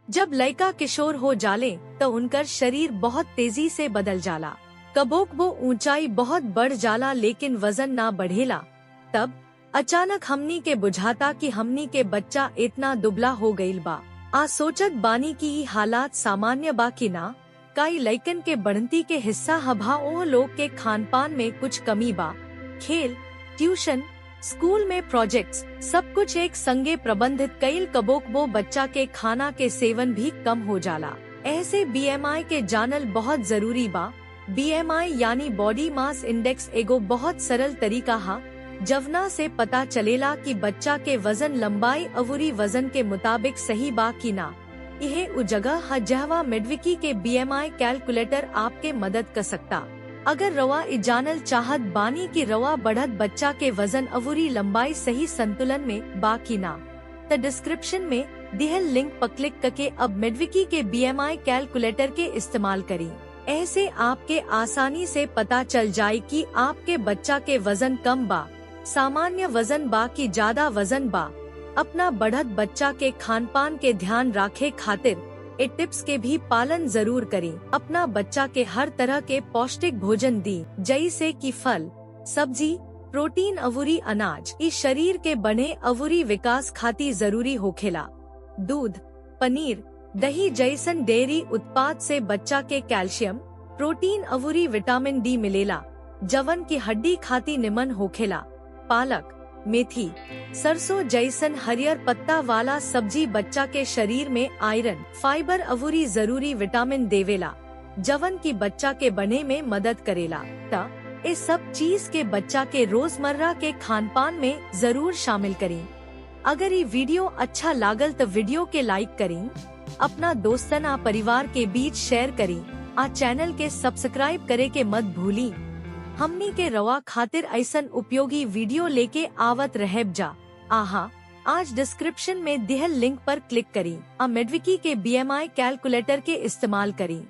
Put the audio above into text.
जब लड़का किशोर हो जाले तो उनकर शरीर बहुत तेजी से बदल जाला। कबोक वो ऊंचाई बहुत बढ़ जाला लेकिन वजन ना बढ़ेला। तब अचानक हमनी के बुझाता कि हमनी के बच्चा इतना दुबला हो गईल बा। आ सोचत बानी की ई हालात सामान्य बा कि ना। कई लइकन के बढ़ंती के हिस्सा हभा ओ लोग के खान पान में कुछ कमी बा। खेल, ट्यूशन, स्कूल में प्रोजेक्ट्स सब कुछ एक संगे प्रबंधित कईल कबोक वो बच्चा के खाना के सेवन भी कम हो जाला। ऐसे BMI के जानल बहुत जरूरी बा। BMI यानी बॉडी मास इंडेक्स एगो बहुत सरल तरीका हा जवना से पता चलेला कि बच्चा के वजन लंबाई अवूरी वजन के मुताबिक सही बा कि ना। यह उ जगह है जहवा मिडविकी के BMI कैलकुलेटर आपके मदद कर सकता। अगर रवा जानल चाहत बानी कि रवा बढ़त बच्चा के वजन अवूरी लंबाई सही संतुलन में बा कि ना, तो डिस्क्रिप्शन में दिहल लिंक पर क्लिक करके अब मिडविकी के BMI कैलकुलेटर के इस्तेमाल करी। ऐसे आपके आसानी से पता चल जाए कि आपके बच्चा के वजन कम बा, सामान्य वजन बा कि ज्यादा वजन बा। अपना बढ़त बच्चा के खान पान के ध्यान रखे खातिर ए टिप्स के भी पालन जरूर करें। अपना बच्चा के हर तरह के पौष्टिक भोजन दी, जैसे कि फल, सब्जी, प्रोटीन अवूरी अनाज इस शरीर के बने अवूरी विकास खातिर जरूरी होखेला। दूध, पनीर, दही जैसन डेयरी उत्पाद से बच्चा के कैल्शियम, प्रोटीन अवूरी विटामिन D मिलेला, जवन की हड्डी खातिर निमन होखेला। पालक, मेथी, सरसों जैसन हरियर पत्ता वाला सब्जी बच्चा के शरीर में आयरन, फाइबर अवूरी जरूरी विटामिन देवेला, जवन की बच्चा के बने में मदद करेला। ता इस सब चीज के बच्चा के रोजमर्रा के खान पान में जरूर शामिल करें। अगर ये वीडियो अच्छा लागल तो वीडियो के लाइक करें, अपना दोस्तन आ परिवार के बीच शेयर करें, आ चैनल के सब्सक्राइब करे के मत भूली। हमनी के रवा खातिर ऐसन उपयोगी वीडियो लेके आवत रहेब जा। आज डिस्क्रिप्शन में दिहल लिंक पर क्लिक करी आ मिडविकी के BMI कैलकुलेटर के इस्तेमाल करी।